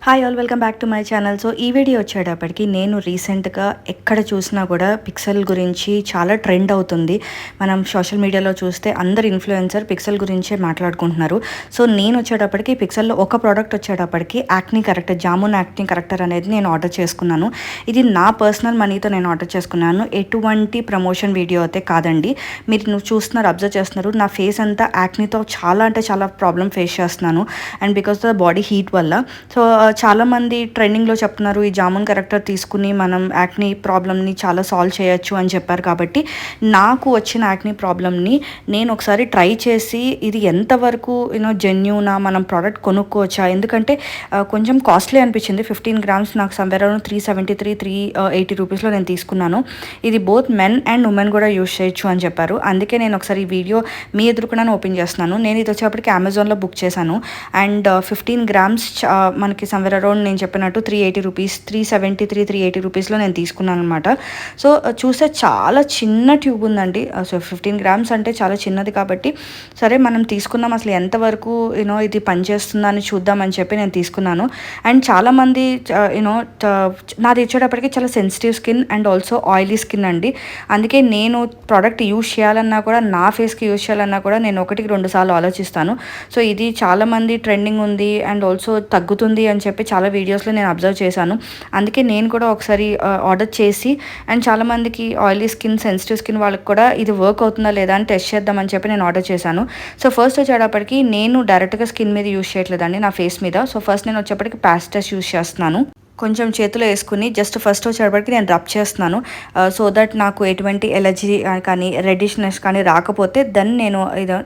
Hi all, welcome back to my channel. So ఈ video వచ్చేటప్పటికి నేను రీసెంట్గా ఎక్కడ చూసినా కూడా పిక్సెల్ గురించి చాలా ట్రెండ్ అవుతుంది. మనం సోషల్ మీడియాలో చూస్తే అందరు ఇన్ఫ్లుయెన్సర్ పిక్సెల్ గురించే మాట్లాడుకుంటున్నారు. సో నేను వచ్చేటప్పటికి పిక్సెల్లో ఒక ప్రోడక్ట్ వచ్చేటప్పటికి acne corrector, jamun acne corrector అనేది నేను ఆర్డర్ చేసుకున్నాను. ఇది నా పర్సనల్ మనీతో నేను ఆర్డర్ చేసుకున్నాను. ఎటువంటి ప్రమోషన్ వీడియో అయితే కాదండి. మీరు చూస్తున్నారు, అబ్జర్వ్ చేస్తున్నారు, నా ఫేస్ అంతా యాక్నీతో చాలా అంటే చాలా ప్రాబ్లం ఫేస్ చేస్తున్నాను. And because the body heat వల్ల. సో చాలామంది ట్రెండింగ్లో చెప్తున్నారు ఈ జామున్ కరెక్టర్ తీసుకుని మనం యాక్నీ ప్రాబ్లమ్ని చాలా సాల్వ్ చేయొచ్చు అని చెప్పారు. కాబట్టి నాకు వచ్చిన యాక్నీ ప్రాబ్లమ్ని నేను ఒకసారి ట్రై చేసి ఇది ఎంతవరకు జెన్యూనా, మనం ప్రోడక్ట్ కొనుక్కోవచ్చా, ఎందుకంటే కొంచెం కాస్ట్లీ అనిపించింది. 15 grams నాకు సమ్వేర్ అరౌండ్ 380 రూపీస్లో నేను తీసుకున్నాను. ఇది బోత్ మెన్ అండ్ ఉమెన్ కూడా యూజ్ చేయొచ్చు అని చెప్పారు. అందుకే నేను ఒకసారి ఈ వీడియో మీ ఎదురుకున్నాను ఓపెన్ చేస్తున్నాను. నేను ఇది వచ్చేప్పటికి అమెజాన్లో బుక్ చేశాను. అండ్ 15 grams మనకి సమ్వేర్ అరౌండ్ నేను చెప్పినట్టు 380 రూపీస్, 380 రూపీస్లో నేను తీసుకున్నాను అనమాట. సో చూస్తే చాలా చిన్న ట్యూబ్ ఉందండి. సో 15 grams అంటే చాలా చిన్నది. కాబట్టి సరే మనం తీసుకున్నాం, అసలు ఎంతవరకు ఇది పనిచేస్తుందా అని చూద్దామని చెప్పి నేను తీసుకున్నాను. అండ్ చాలామంది నాది ఇచ్చేటప్పటికి చాలా sensitive skin and also oily skin అండి. అందుకే నేను ప్రోడక్ట్ యూజ్ చేయాలన్నా కూడా, నా ఫేస్కి యూజ్ చేయాలన్నా కూడా నేను 1-2 సార్లు ఆలోచిస్తాను. సో ఇది చాలామంది ట్రెండింగ్ ఉంది అండ్ ఆల్సో తగ్గుతుంది అని చెప్పి చాలా వీడియోస్లో నేను అబ్జర్వ్ చేశాను. అందుకే నేను కూడా ఒకసారి ఆర్డర్ చేసి, అండ్ చాలామందికి ఆయిలీ స్కిన్, సెన్సిటివ్ స్కిన్ వాళ్ళకి కూడా ఇది వర్క్ అవుతుందా లేదా అని టెస్ట్ చేద్దామని చెప్పి నేను ఆర్డర్ చేశాను. సో ఫస్ట్ వచ్చేటప్పటికి నేను డైరెక్ట్గా స్కిన్ మీద యూజ్ చేయట్లేదండి, నా ఫేస్ మీద. సో ఫస్ట్ నేను వచ్చేప్పటికి ప్యాచ్ టెస్ట్ యూజ్ చేస్తున్నాను. కొంచెం చేతిలో వేసుకుని జస్ట్ ఫస్ట్ వచ్చేటప్పటికి నేను రబ్ చేస్తున్నాను. సో దట్ నాకు ఎటువంటి ఎలర్జీ కానీ రెడిష్నెస్ కానీ రాకపోతే దెన్ నేను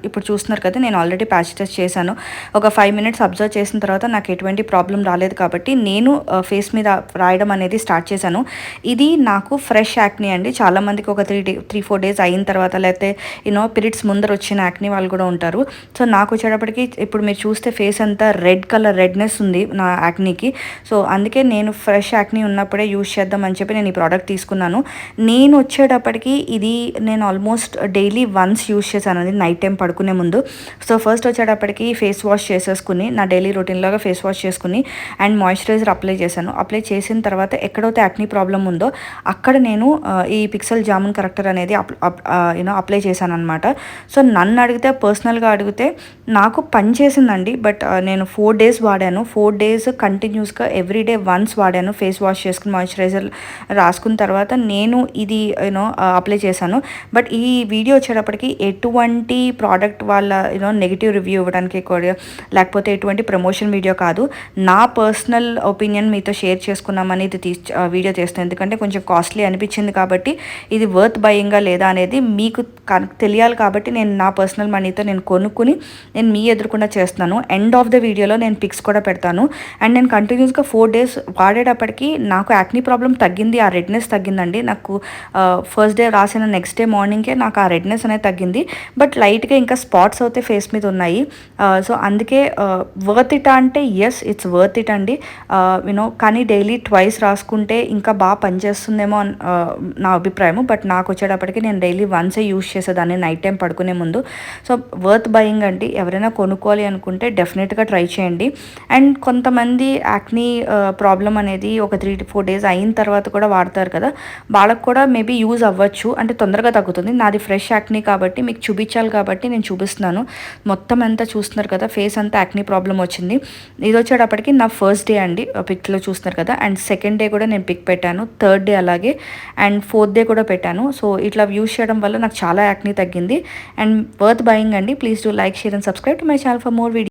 ఇప్పుడు చూస్తున్నారు కదా, నేను ఆల్రెడీ ప్యాచ్ టెస్ట్ చేశాను. ఒక 5 minutes అబ్జర్వ్ చేసిన తర్వాత నాకు ఎటువంటి ప్రాబ్లం రాలేదు. కాబట్టి నేను ఫేస్ మీద రాయడం అనేది స్టార్ట్ చేశాను. ఇది నాకు ఫ్రెష్ యాక్నీ అండి. చాలామందికి ఒక 3-4 days అయిన తర్వాత, లేకపోతే పీరియడ్స్ ముందర వచ్చిన యాక్నీ వాళ్ళు కూడా ఉంటారు. సో నాకు వచ్చేటప్పటికి ఇప్పుడు మీరు చూస్తే ఫేస్ అంతా రెడ్నెస్ ఉంది నా యాక్నీకి. సో అందుకే నేను ఫ్రెష్ యాక్నీ ఉన్నప్పుడే యూజ్ చేద్దామని చెప్పి నేను ఈ ప్రోడక్ట్ తీసుకున్నాను. నేను వచ్చేటప్పటికి ఇది నేను ఆల్మోస్ట్ డైలీ వన్స్ యూజ్ చేశాను, అది నైట్ టైం పడుకునే ముందు. సో ఫస్ట్ వచ్చేటప్పటికి ఫేస్ వాష్ చేసేసుకుని, నా డైలీ రొటీన్లాగా ఫేస్ వాష్ చేసుకుని అండ్ మాయిశ్చరైజర్ అప్లై చేశాను. అప్లై చేసిన తర్వాత ఎక్కడైతే యాక్నీ ప్రాబ్లం ఉందో అక్కడ నేను ఈ పిక్సెల్ జామున్ కరెక్టర్ అనేది అప్లై చేశాను అనమాట. సో నన్ను అడిగితే, పర్సనల్గా అడిగితే నాకు పని చేసిందండి. బట్ నేను 4 days వాడాను. 4 days కంటిన్యూస్గా ఎవ్రీడే వన్స్ వాడాను. ఫేస్ వాష్ చేసుకుని మాయిశ్చరైజర్ రాసుకున్న తర్వాత నేను ఇది అప్లై చేశాను. బట్ ఈ వీడియో వచ్చేటప్పటికి ఎటువంటి ప్రోడక్ట్ వాళ్ళ నెగిటివ్ రివ్యూ ఇవ్వడానికి కూడా, లేకపోతే ఎటువంటి ప్రమోషన్ వీడియో కాదు. నా పర్సనల్ ఒపీనియన్ మీతో షేర్ చేసుకున్నామని ఇది వీడియో చేస్తాను. ఎందుకంటే కొంచెం కాస్ట్లీ అనిపించింది కాబట్టి ఇది వర్త్ బయింగా లేదా అనేది మీకు తెలియాలి. కాబట్టి నేను నా పర్సనల్ మనీతో నేను కొనుక్కుని నేను మీ ఎదురుకుండా చేస్తున్నాను. ఎండ్ ఆఫ్ ద వీడియోలో నేను పిక్స్ కూడా పెడతాను. అండ్ నేను కంటిన్యూస్గా 4 days వాడేటప్పటికి నాకు యాక్నీ ప్రాబ్లం తగ్గింది, ఆ రెడ్నెస్ తగ్గిందండి. నాకు ఫస్ట్ డే రాసిన నెక్స్ట్ డే మార్నింగ్కే నాకు ఆ రెడ్నెస్ అనేది తగ్గింది. బట్ లైట్గా ఇంకా స్పాట్స్ అయితే ఫేస్ మీద ఉన్నాయి. సో అందుకే వర్త్ ఇట్ అంటే ఎస్, ఇట్స్ వర్త్ ఇట్ అండి. కానీ డైలీ ట్వైస్ రాసుకుంటే ఇంకా బాగా పనిచేస్తుందేమో నా అభిప్రాయం. బట్ నాకు వచ్చేటప్పటికి నేను డైలీ వన్సే యూజ్ చేసేదాన్ని నైట్ టైం పడుకునే ముందు. సో వర్త్ బయింగ్ అండి. ఎవరైనా కొనుక్కోవాలి అనుకుంటే డెఫినెట్గా ట్రై చేయండి. అండ్ కొంతమంది యాక్నీ ప్రాబ్లం అనేది ఒక 3-4 days అయిన తర్వాత కూడా వాడతారు కదా, వాళ్ళకు కూడా మేబీ యూజ్ అవ్వచ్చు, అంటే తొందరగా తగ్గుతుంది. నాది ఫ్రెష్ యాక్నీ కాబట్టి మీకు చూపించాలి కాబట్టి నేను చూపిస్తున్నాను. మొత్తం అంతా చూస్తున్నారు కదా, ఫేస్ అంతా యాక్నీ ప్రాబ్లం వచ్చింది. ఇది వచ్చేటప్పటికి నా ఫస్ట్ డే అండి, పిక్లో చూస్తున్నారు కదా. అండ్ సెకండ్ డే కూడా నేను పిక్ పెట్టాను, థర్డ్ డే అలాగే, అండ్ ఫోర్త్ డే కూడా పెట్టాను. సో ఇట్లా యూజ్ చేయడం వల్ల నాకు చాలా యాక్నీ తగ్గింది. అండ్ వర్త్ బయింగ్ అండి. Please do like, share and subscribe to my channel for more video.